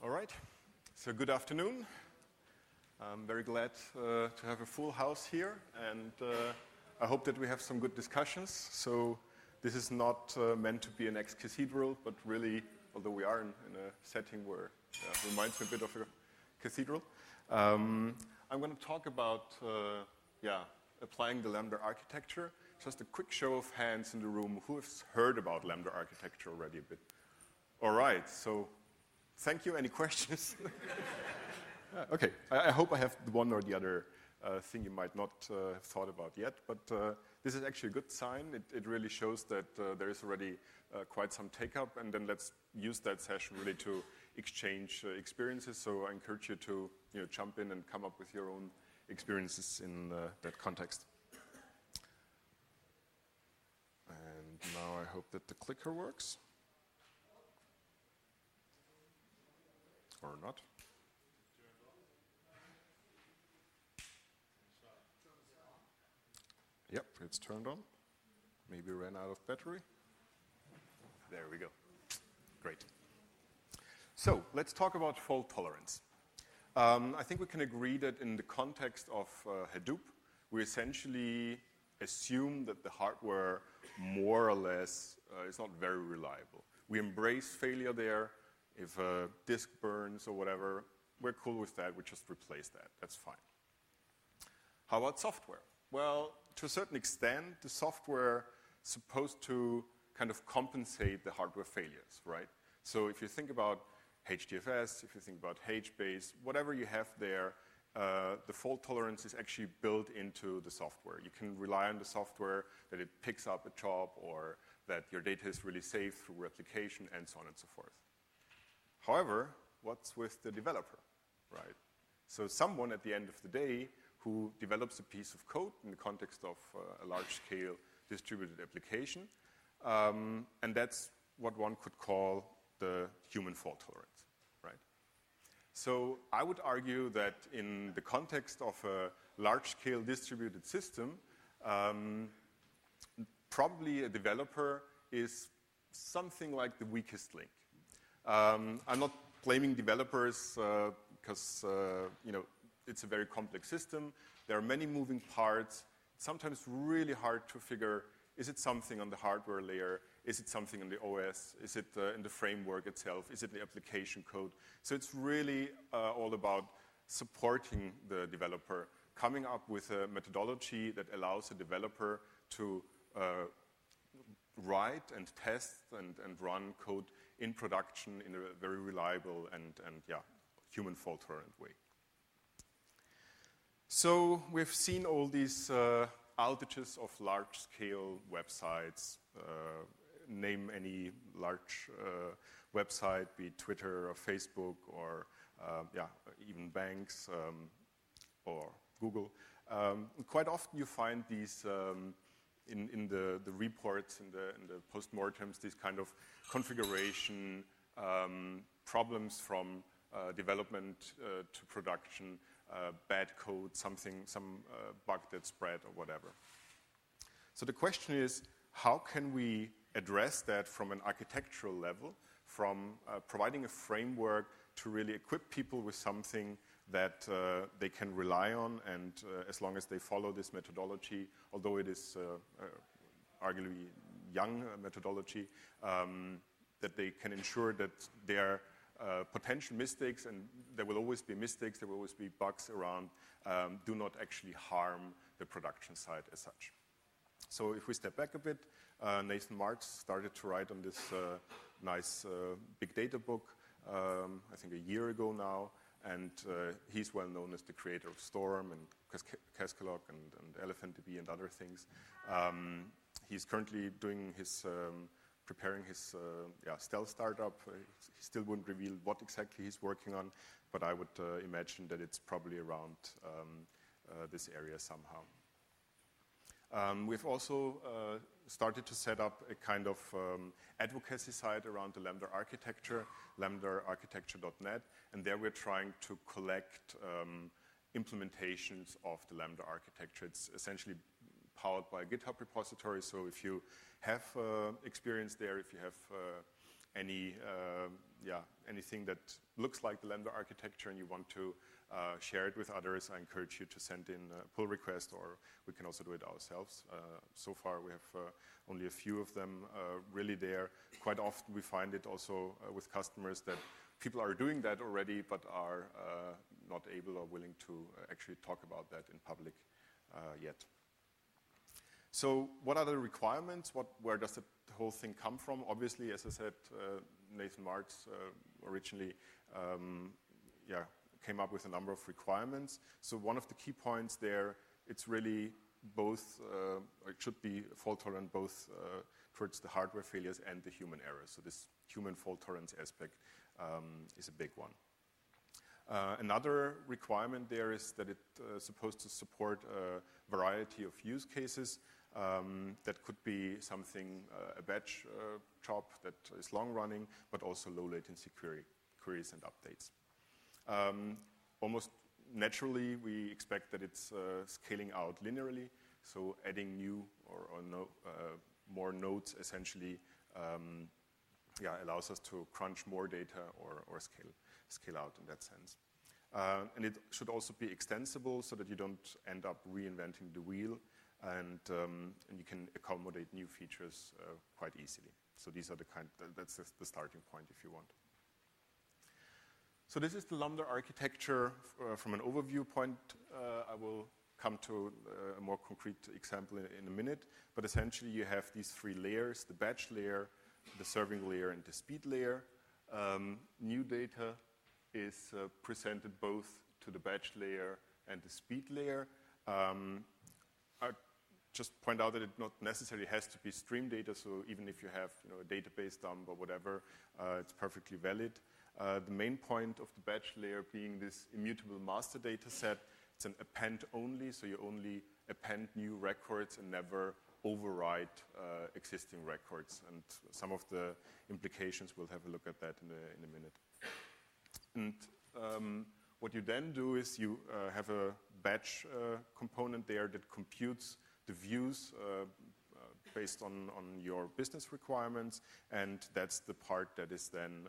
All right, so good afternoon. I'm very glad to have a full house here, and I hope that we have some good discussions. So this is not meant to be an ex-cathedral, but really, although we are in a setting where it reminds me a bit of a cathedral, I'm going to talk about applying the Lambda architecture. Just a quick show of hands in the room. Who has heard about Lambda architecture already a bit? All right, so thank you. Any questions? Okay, I hope I have the one or the other thing you might not have thought about yet, but this is actually a good sign. It really shows that there is already quite some take-up, and then let's use that session really to exchange experiences. So I encourage you to jump in and come up with your own experiences in that context. And now I hope that the clicker works. Or not. Yep, it's turned on. Maybe ran out of battery. There we go. Great. So let's talk about fault tolerance. I think we can agree that in the context of Hadoop, we essentially assume that the hardware more or less is not very reliable. We embrace failure there. If a disk burns or whatever, we're cool with that. We just replace that. That's fine. How about software? Well, to a certain extent, the software is supposed to kind of compensate the hardware failures, right? So if you think about HDFS, if you think about HBase, whatever you have there, the fault tolerance is actually built into the software. You can rely on the software that it picks up a job or that your data is really safe through replication and so on and so forth. However, what's with the developer, right? So someone at the end of the day who develops a piece of code in the context of a large-scale distributed application, and that's what one could call the human fault tolerance, right? So I would argue that in the context of a large-scale distributed system, probably a developer is something like the weakest link. I'm not blaming developers because it's a very complex system. There are many moving parts. It's sometimes really hard to figure, is it something on the hardware layer? Is it something on the OS? Is it in the framework itself? Is it the application code? So it's really all about supporting the developer, coming up with a methodology that allows a developer to write and test and run code in production in a very reliable and human fault tolerant way. So we've seen all these outages of large-scale websites. Name any large website, be it Twitter or Facebook or even banks or Google. Quite often you find these in the reports, in the postmortems, these kind of configuration problems from development to production, bad code, some bug that spread or whatever. So the question is, how can we address that from an architectural level, from providing a framework to really equip people with something that they can rely on, and as long as they follow this methodology, although it is arguably young methodology, that they can ensure that their potential mistakes, and there will always be mistakes, there will always be bugs around, do not actually harm the production side as such. So if we step back a bit, Nathan Marks started to write on this nice big data book, I think a year ago now, and he's well known as the creator of Storm and Cascalog and ElephantDB and other things. He's currently doing his preparing his stealth startup. He still wouldn't reveal what exactly he's working on, but I would imagine that it's probably around this area somehow. We've also started to set up a kind of advocacy site around the Lambda architecture, lamdaarchitecture.net, and there we're trying to collect implementations of the Lambda architecture. It's essentially powered by a GitHub repository, so if you have experience there, if you have anything that looks like the Lambda architecture and you want to share it with others, I encourage you to send in a pull request, or we can also do it ourselves. So far we have only a few of them really there. Quite often we find it also with customers that people are doing that already but are not able or willing to actually talk about that in public yet. So what are the requirements? Where does the whole thing come from? Obviously, as I said, Nathan Marks originally came up with a number of requirements. So one of the key points there, it's really both, it should be fault tolerant both towards the hardware failures and the human errors. So this human fault tolerance aspect is a big one. Another requirement there is that it's supposed to support a variety of use cases. That could be something, a batch job that is long running, but also low latency queries and updates. Almost naturally, we expect that it's scaling out linearly, so adding new more nodes essentially allows us to crunch more data or scale out in that sense. And it should also be extensible so that you don't end up reinventing the wheel, and you can accommodate new features quite easily. So these are that's the starting point if you want. So this is the Lambda architecture from an overview point. I will come to a more concrete example in a minute, but essentially you have these three layers: the batch layer, the serving layer, and the speed layer. New data is presented both to the batch layer and the speed layer. I just point out that it not necessarily has to be stream data, so even if you have a database dump or whatever, it's perfectly valid. The main point of the batch layer being this immutable master data set. It's an append only, so you only append new records and never overwrite existing records. And some of the implications, we'll have a look at that in a minute. And what you then do is you have a batch component there that computes the views based on your business requirements, and that's the part that is then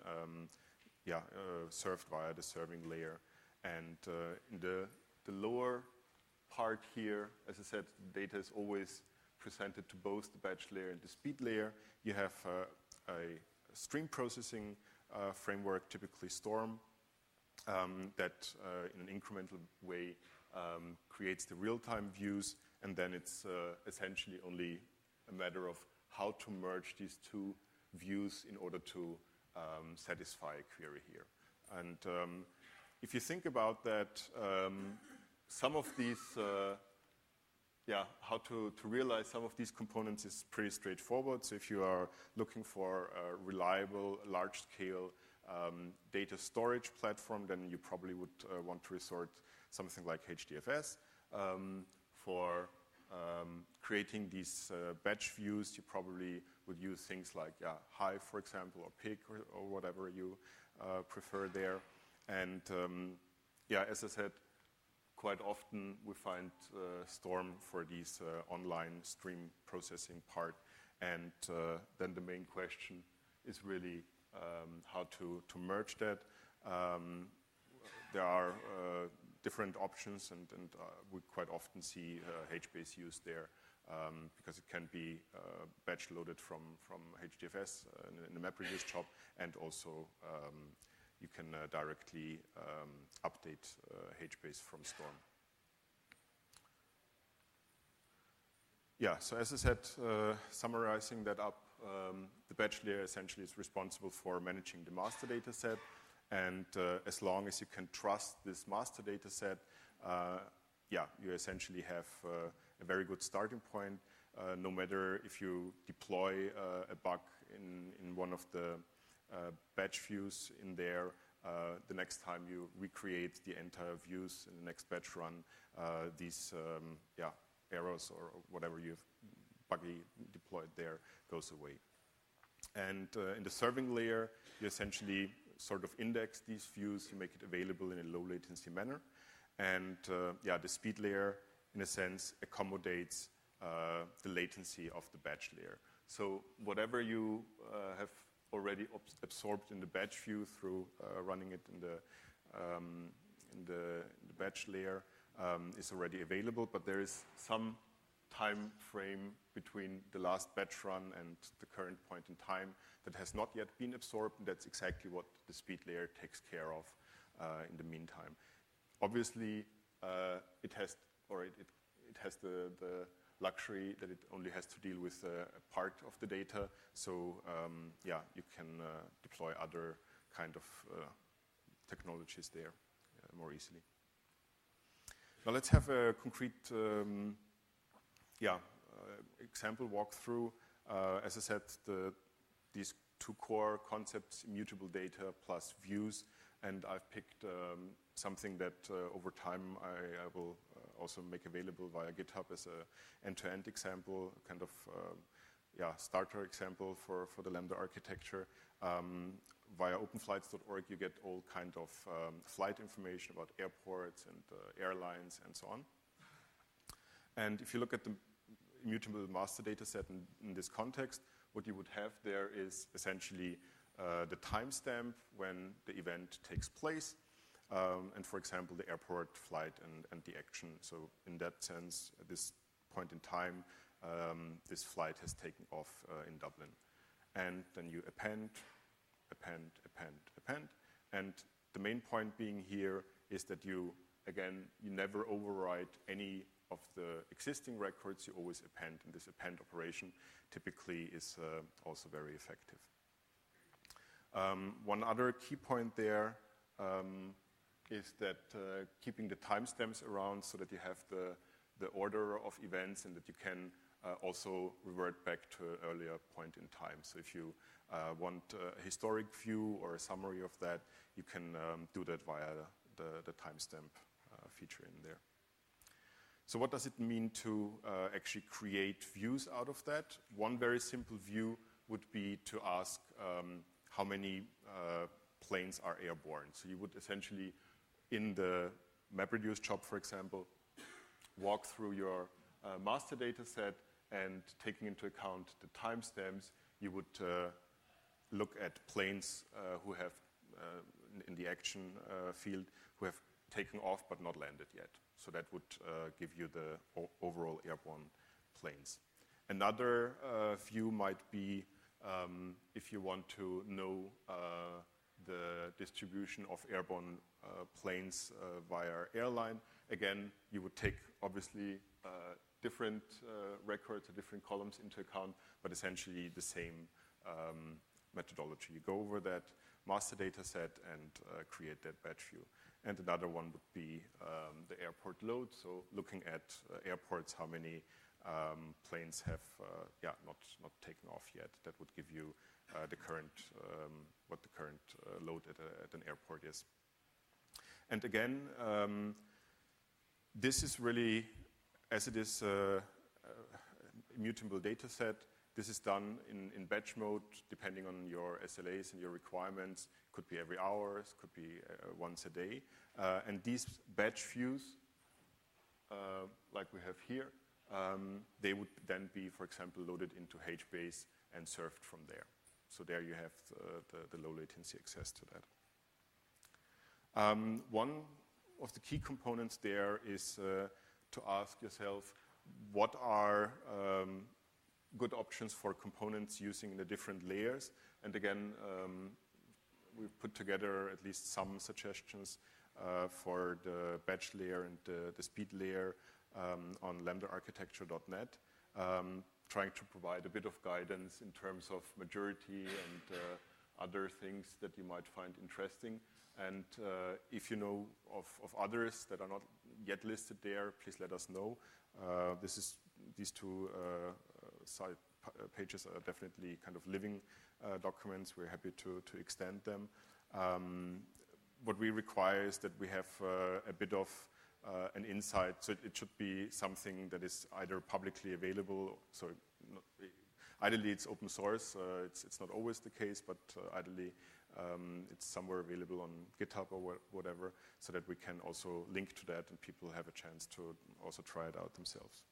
served via the serving layer. And in the lower part here, as I said, the data is always presented to both the batch layer and the speed layer. You have a stream processing framework, typically Storm, that in an incremental way creates the real-time views, and then it's essentially only a matter of how to merge these two views in order to satisfy a query here. And if you think about that, some of these, how to realize some of these components is pretty straightforward. So if you are looking for a reliable, large-scale data storage platform, then you probably would want to resort something like HDFS. For creating these batch views, you probably would use things like Hive, for example, or Pig, or whatever you prefer there. And as I said, quite often we find Storm for these online stream processing part. And then the main question is really how to merge that. There are different options, and we quite often see HBase used there because it can be batch loaded from HDFS in the MapReduce job, and also you can directly update HBase from Storm. So as I said, summarizing that up, the batch layer essentially is responsible for managing the master data set. And as long as you can trust this master data set, you essentially have a very good starting point. No matter if you deploy a bug in one of the batch views in there, the next time you recreate the entire views in the next batch run, these errors or whatever you've buggy deployed there goes away. And in the serving layer, you essentially sort of index these views, you make it available in a low latency manner. And the speed layer, in a sense, accommodates the latency of the batch layer. So whatever you have already absorbed in the batch view through running it in the batch layer is already available, but there is some time frame between the last batch run and the current point in time that has not yet been absorbed, and that's exactly what the speed layer takes care of in the meantime. Obviously, it has the luxury that it only has to deal with a part of the data, so yeah, you can deploy other kind of technologies there more easily. Now let's have a concrete example walkthrough. As I said, these two core concepts, immutable data plus views, and I've picked something that over time I will also make available via GitHub as an end-to-end example, kind of starter example for the Lambda architecture. Via openflights.org you get all kind of flight information about airports and airlines and so on. And if you look at the immutable master data set in this context, what you would have there is essentially the timestamp when the event takes place, and for example, the airport flight and the action. So in that sense, at this point in time, this flight has taken off in Dublin. And then you append, and the main point being here is that you never overwrite any of the existing records, you always append, and this append operation typically is also very effective. One other key point there is that keeping the timestamps around so that you have the order of events and that you can also revert back to an earlier point in time. So if you want a historic view or a summary of that, you can do that via the timestamp feature in there. So what does it mean to actually create views out of that? One very simple view would be to ask how many planes are airborne. So you would essentially, in the MapReduce job, for example, walk through your master data set, and taking into account the timestamps, you would look at planes who have, in the action field, who have taken off but not landed yet. So that would give you the overall airborne planes. Another view might be if you want to know the distribution of airborne planes via airline. Again, you would take obviously different records or different columns into account, but essentially the same methodology. You go over that master data set and create that batch view. And another one would be the airport load, so looking at airports, how many planes have not taken off yet. That would give you the current what the current load at an airport is. And again, this is really, as it is immutable data set, this is done in batch mode, depending on your SLAs and your requirements. Could be every hour, could be once a day. And these batch views, like we have here, they would then be, for example, loaded into HBase and served from there. So there you have the low latency access to that. One of the key components there is to ask yourself, what are good options for components using the different layers? And again, we've put together at least some suggestions for the batch layer and the speed layer on lamdaarchitecture.net, trying to provide a bit of guidance in terms of majority and other things that you might find interesting. And if you know of others that are not yet listed there, please let us know. These two side pages are definitely kind of living documents. We're happy to extend them. What we require is that we have a bit of an insight, so it should be something that is either publicly available, so ideally it's open source, it's not always the case, but ideally it's somewhere available on GitHub or whatever, so that we can also link to that and people have a chance to also try it out themselves.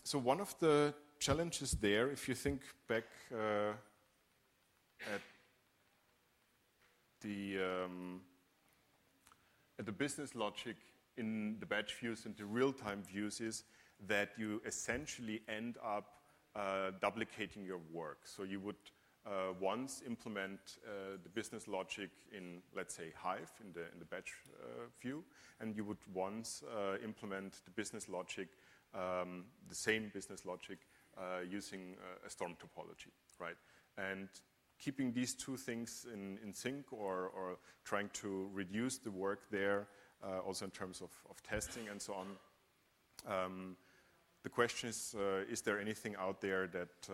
So one of the challenges there. If you think back at the business logic in the batch views and the real-time views is that you essentially end up duplicating your work. So you would once implement the business logic in, let's say, Hive in the batch view, and you would once implement the business logic, the same business logic, using a storm topology, right? And keeping these two things in sync, or trying to reduce the work there, also in terms of testing and so on. The question is there anything out there that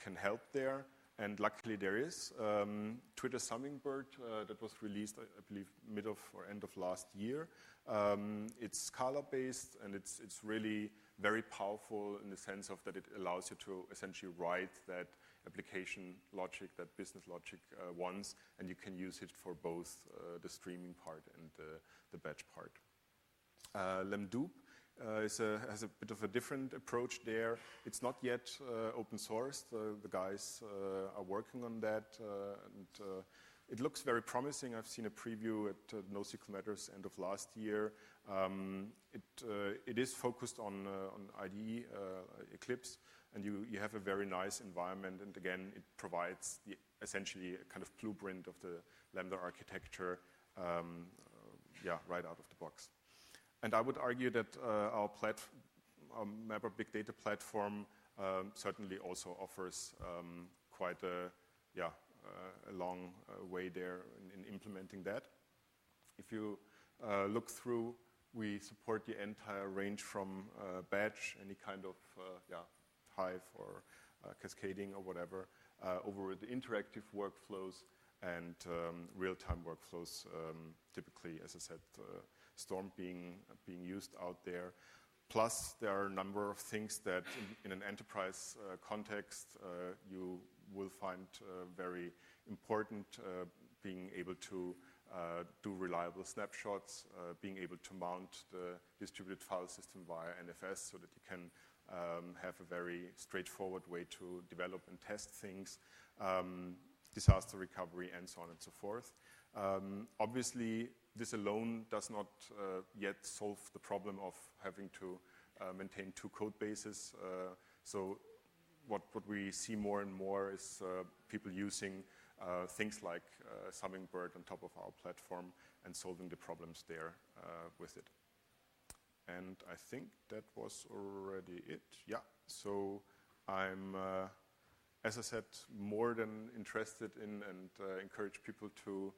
can help there? And luckily there is. Twitter's Hummingbird that was released, I believe, mid of or end of last year. It's Scala-based, and it's really very powerful in the sense of that it allows you to essentially write that application logic, that business logic once, and you can use it for both the streaming part and the batch part. Lamda has a bit of a different approach there. It's not yet open sourced. The guys are working on that, and it looks very promising. I've seen a preview at NoSQL Matters end of last year. It is focused on IDE, Eclipse, and you have a very nice environment. And again, it provides essentially a kind of blueprint of the Lambda architecture, right out of the box. And I would argue that our Mapper Big Data platform certainly also offers quite a long way there in implementing that. If you look through, we support the entire range from batch, any kind of Hive or cascading or whatever, over the interactive workflows and real-time workflows, typically, as I said, Storm being used out there. Plus, there are a number of things that in an enterprise context you will find very important, being able to do reliable snapshots, being able to mount the distributed file system via NFS so that you can have a very straightforward way to develop and test things, disaster recovery, and so on and so forth. Obviously, this alone does not yet solve the problem of having to maintain two code bases. So what we see more and more is people using things like Hummingbird on top of our platform and solving the problems there with it. And I think that was already it. Yeah, so I'm, as I said, more than interested in and encourage people to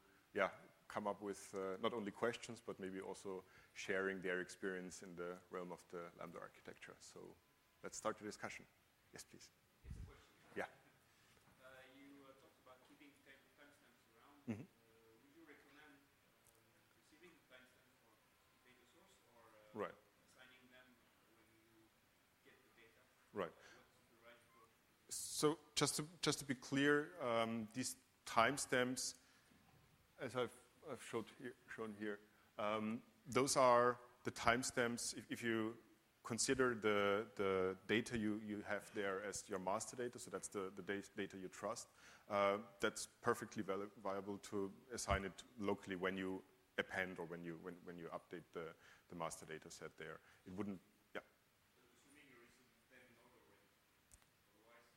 come up with not only questions, but maybe also sharing their experience in the realm of the Lambda architecture. So let's start the discussion. Yes, please. It's a question. Yeah. You talked about keeping timestamps around. Mm-hmm. Would you recommend receiving the timestamps from data source or Right. assigning them when you get the data? Right. What's the right approach? So just to be clear, these timestamps, as I've shown here, those are the timestamps. If you consider the data you have there as your master data, so that's the data you trust, that's perfectly viable to assign it locally when you append or when you update the master data set there. It wouldn't. Yeah. Assuming you receive them not already. Otherwise,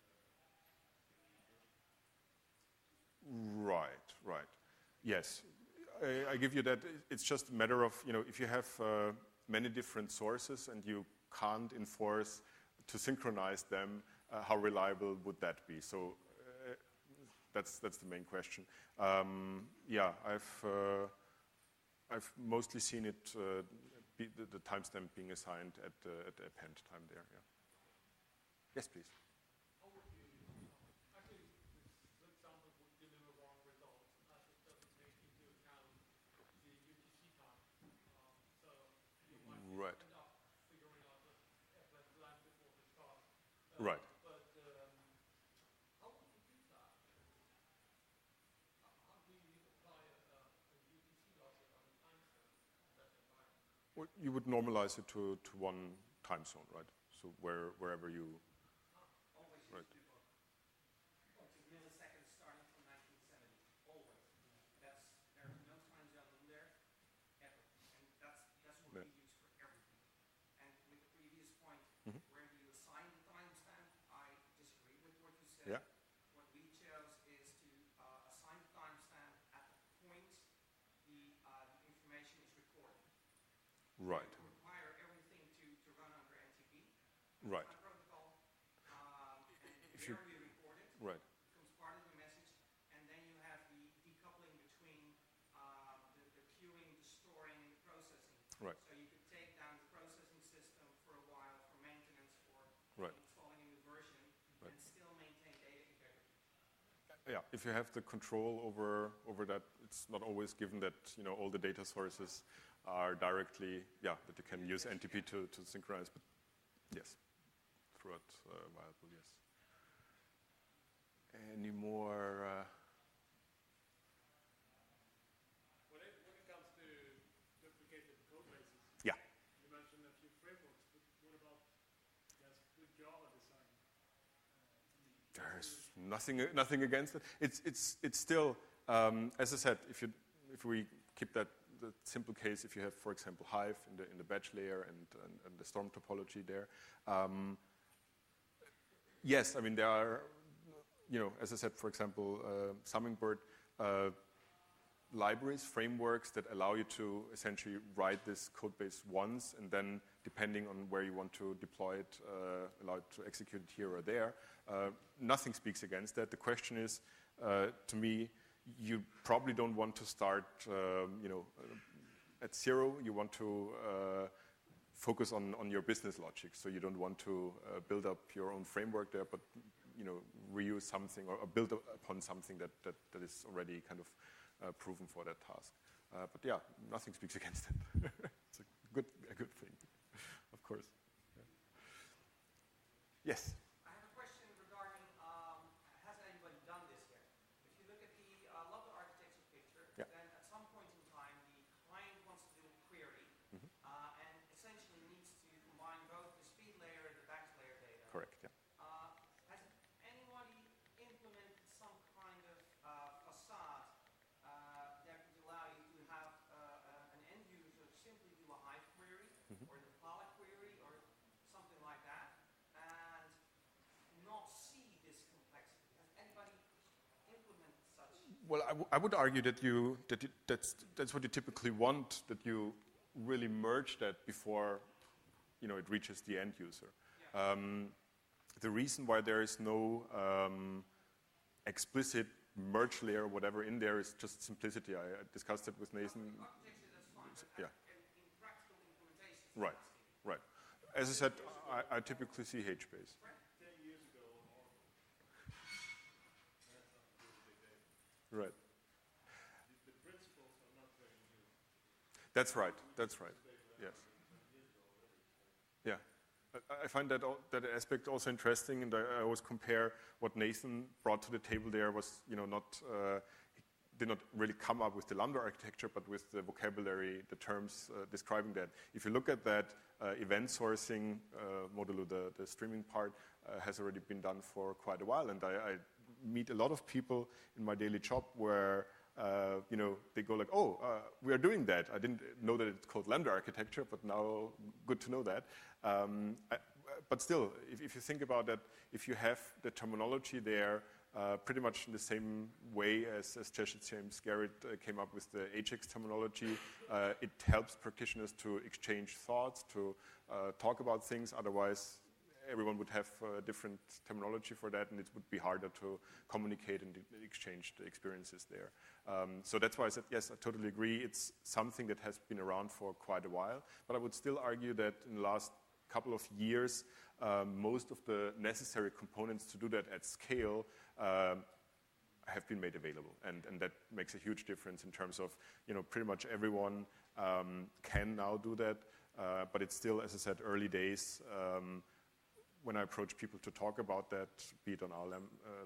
Right. Yes. I give you that. It's just a matter of, if you have many different sources and you can't enforce to synchronize them, how reliable would that be? So that's the main question. I've mostly seen it, the timestamp being assigned at the append time there. Yeah. Yes, please. Right. Right. but how would you do that? How do you apply a UTC logic on the timestamp in that environment? Well, you would normalize it to one time zone, right? So wherever you Right. You require everything to run under NTP. Right. Protocol, and If you, there we record it. right. It becomes part of the message, and then you have the decoupling between the queuing, the storing, the processing. Right. So you could take down the processing system for a while for maintenance, for Right. installing a new version, Right. and still maintain data integrity. Yeah, if you have the control over that, it's not always given that all the data sources are directly that you can use NTP to synchronize. But yes, throughout viable, yes. Any more? When it comes to duplicated code bases, Yeah. you mentioned a few frameworks, but what about just good Java design? There's nothing against it. It's still, as I said, if we keep the simple case, if you have, for example, Hive in the batch layer and the storm topology there, yes, I mean there are, as I said, for example, Hummingbird libraries, frameworks that allow you to essentially write this code base once, and then depending on where you want to deploy it, allow it to execute it here or there. Nothing speaks against that. The question is, to me, you probably don't want to start, at zero. You want to focus on your business logic. So you don't want to build up your own framework there, but reuse something or build upon something that is already kind of proven for that task. But yeah, nothing speaks against it. It's a good thing, of course. Yeah. Yes. I have a question regarding, has anybody done this yet? If you look at the Lamda Architecture picture, Yeah. then at some point in time, the client wants to do a query, and essentially needs to combine both the speed layer and the batch layer data. Correct, yeah. Has anybody implemented some kind of facade that would allow you to have an end user simply do a Hive query, or an Impala query, or something like that, and not see this complexity? Has anybody implemented such? Well, I would argue that's what you typically want, that you really merge that before it reaches the end user. Yeah. The reason why there is no explicit merge layer or whatever in there is just simplicity. I discussed it with Nathan. Architecture, that's fine, but Yeah. in practical implementation. Right, right. As I said, I typically see HBase. 10 years ago or more. Right. The principles are not very new. That's right. Yes. Yeah. I find that aspect also interesting, and I always compare what Nathan brought to the table there was, did not really come up with the Lambda architecture, but with the vocabulary, the terms describing that. If you look at that, event sourcing modulo, the streaming part, has already been done for quite a while, and I meet a lot of people in my daily job where they go like, we are doing that. I didn't know that it's called Lambda architecture, but now good to know that. But still, if you think about that, if you have the terminology there, pretty much in the same way as James Garrett came up with the Ajax terminology, it helps practitioners to exchange thoughts, to talk about things. Otherwise, everyone would have different terminology for that, and it would be harder to communicate and exchange the experiences there. So that's why I said, yes, I totally agree. It's something that has been around for quite a while, but I would still argue that in the last couple of years, most of the necessary components to do that at scale have been made available, and that makes a huge difference in terms of, pretty much everyone can now do that, but it's still, as I said, early days. When I approach people to talk about that, be it on our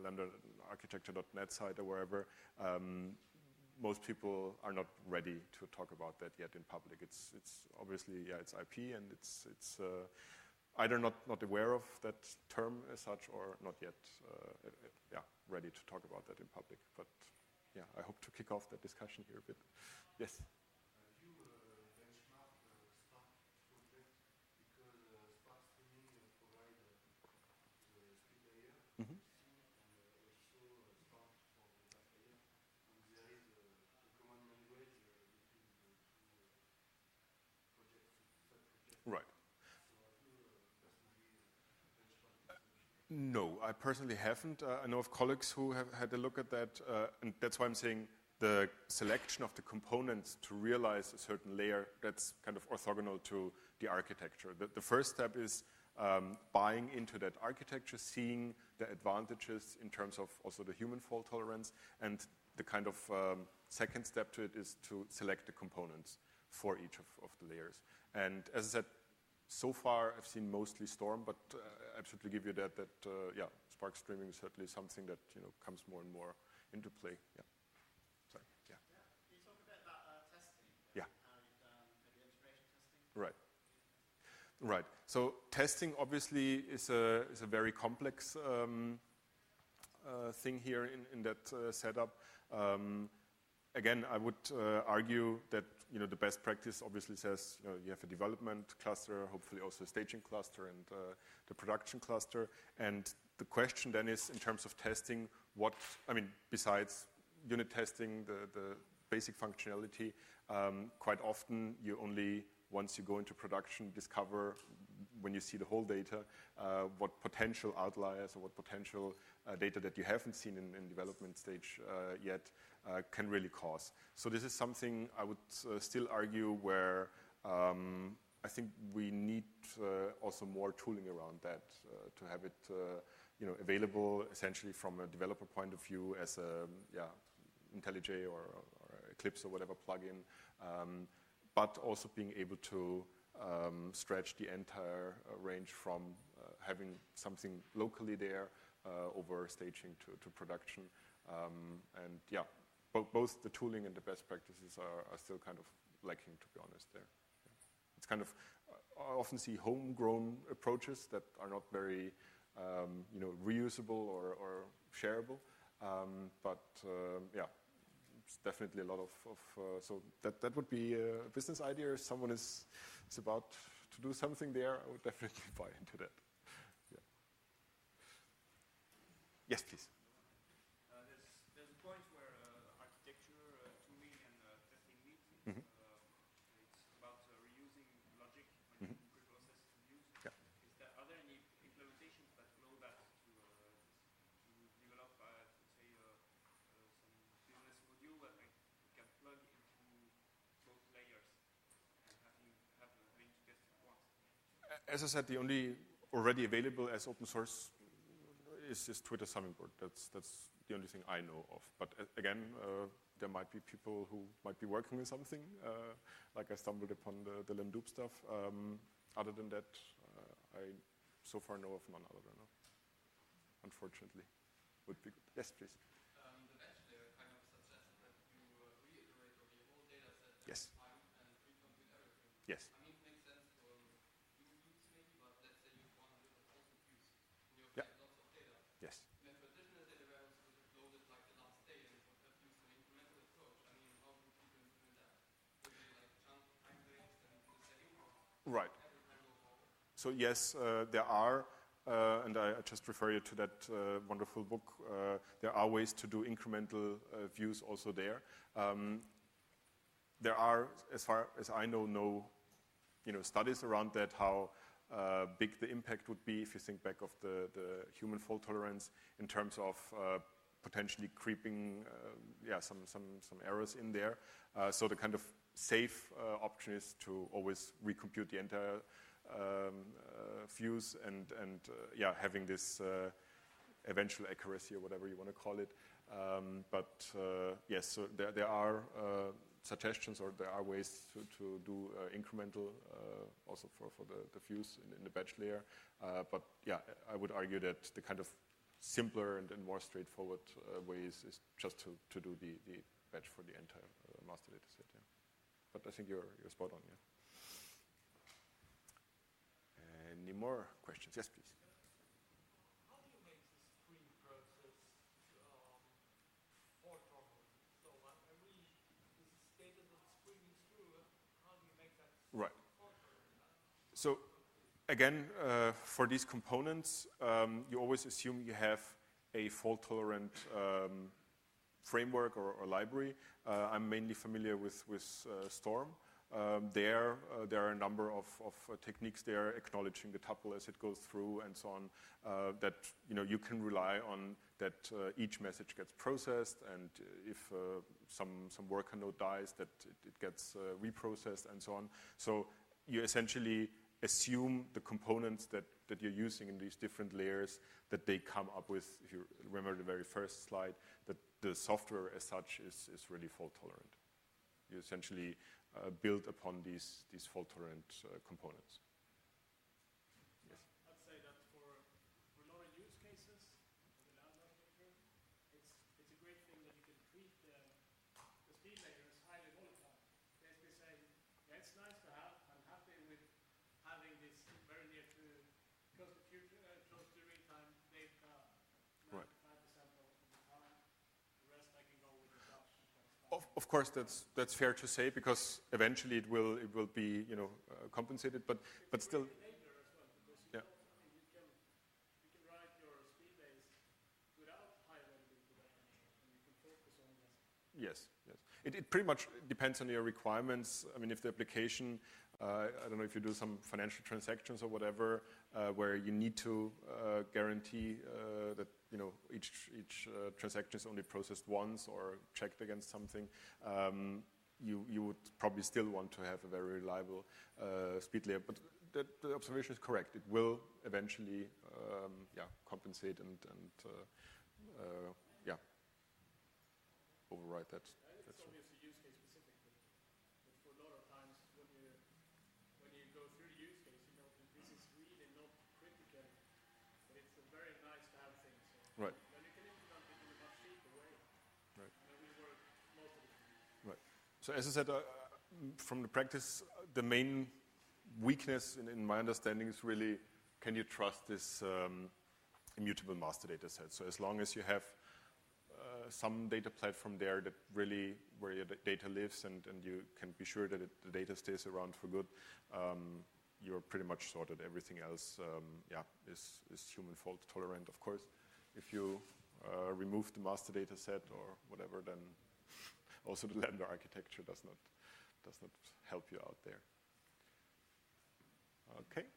LamdaArchitecture.net site or wherever, most people are not ready to talk about that yet in public. It's obviously, it's IP, and it's either not aware of that term as such, or not yet ready to talk about that in public. But yeah, I hope to kick off that discussion here a bit. Yes? No, I personally haven't. I know of colleagues who have had a look at that, and that's why I'm saying the selection of the components to realize a certain layer, that's kind of orthogonal to the architecture. The first step is buying into that architecture, seeing the advantages in terms of also the human fault tolerance, and the kind of second step to it is to select the components for each of the layers. And as I said, so far I've seen mostly Storm, but I absolutely give you that yeah, Spark streaming is certainly something that comes more and more into play. Yeah. Sorry. Yeah. Can you talk a bit about testing? Yeah. How you've done maybe integration testing? Right. Right. So testing obviously is a very complex thing here in that setup. Again, I would argue that the best practice obviously says you have a development cluster, hopefully also a staging cluster, and the production cluster. And the question then is, in terms of testing, besides unit testing, the basic functionality, quite often you only, once you go into production, discover, when you see the whole data, what potential outliers or what potential data that you haven't seen in development stage yet can really cause. So this is something I would still argue where I think we need also more tooling around that to have it available essentially from a developer point of view as a IntelliJ or Eclipse or whatever plugin, but also being able to stretch the entire range from having something locally there over staging to production. And yeah, both the tooling and the best practices are still kind of lacking, to be honest, there. Yeah. It's kind of, I often see homegrown approaches that are not very reusable or shareable. But yeah, it's definitely a lot of so that would be a business idea. If someone is about to do something there, I would definitely buy into that. Yeah. Yes, please. There's a point where architecture, tooling, and testing meet. Mm-hmm. It's about reusing logic when you preprocess views. Yeah. Are there any implementations that allow that to develop, let's say, some business module that you can plug into both layers and having to test it once? As I said, the only already available as open source is Twitter Hummingbird. That's the only thing I know of. But again, there might be people who might be working with something, like I stumbled upon the Lamda stuff. Other than that, I so far know of none other than that. Unfortunately. Would be good. Yes, please. The batch layer kind of suggests that you reiterate over your whole data set every Yes. time and recompute everything. Yes. I mean, it makes sense for few views maybe, but let's say you have 100,000 views and you have lots of data. Yes. In a traditional data warehouse, you would have loaded like the last day and would have used an incremental approach. I mean, how would people implement that? Would they like chunk time frames and do the same, or Right. every time go forward? So yes, there are, and I just refer you to that wonderful book. There are ways to do incremental views also there. There are, as far as I know, no studies around that, how big the impact would be if you think back of the human fault tolerance in terms of potentially creeping some errors in there. So the kind of safe option is to always recompute the entire views and having this eventual accuracy or whatever you want to call it. But yes, so there are suggestions, or there are ways to do incremental also for the views in the batch layer. But yeah, I would argue that the kind of simpler and more straightforward ways is just to do the batch for the entire master data set. Yeah. But I think you're spot on. Yeah. Any more questions? Yes, please. How do you make the stream process fault tolerant? So this is stated that streaming through. How do you make that Right. fault tolerant? So again, for these components, you always assume you have a fault-tolerant framework or library. I'm mainly familiar with Storm. there are a number of techniques there, acknowledging the tuple as it goes through and so on, that you can rely on, that each message gets processed, and if some worker node dies, that it gets reprocessed and so on. So you essentially assume the components that you're using in these different layers, that they come up with, if you remember the very first slide, that the software as such is really fault tolerant. You essentially build upon these fault tolerant components. Yes. I'd say that for a lot of use cases, for the Lamda architecture, it's a great thing that you can treat the speed layer as highly volatile. Basically saying, yeah, it's nice to have. I'm happy with having this very near to close to real-time data 95% Right. of the time. The rest I can go with the Dutch. And that's fine. Of course, that's fair to say, because eventually it will be compensated, but still. Enabler as well, because Yeah. you can write your speed base without high availability data, and you can focus on this. Yes. It pretty much depends on your requirements. I mean, if the application, I don't know if you do some financial transactions or whatever, where you need to guarantee that each transaction is only processed once or checked against something, you would probably still want to have a very reliable speed layer. But the observation is correct. It will eventually, compensate and override that. It's obviously use case specific, but for a lot of times when you go through the use case, you know that this is really not critical, but it's a very nice to have thing. So Right. then you can implement it in a much cheaper way. Right. And it will work most of the time. Right. So as I said, from the practice, the main weakness in my understanding is really, can you trust this immutable master data set? So as long as you have some data platform there that really where your data lives, and you can be sure that the data stays around for good, you're pretty much sorted. Everything else is human fault tolerant, of course. If you remove the master data set or whatever, then also the Lambda architecture does not help you out there. Okay.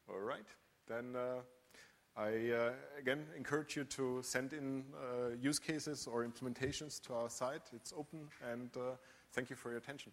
All right. Then I again encourage you to send in use cases or implementations to our site. It's open, and thank you for your attention.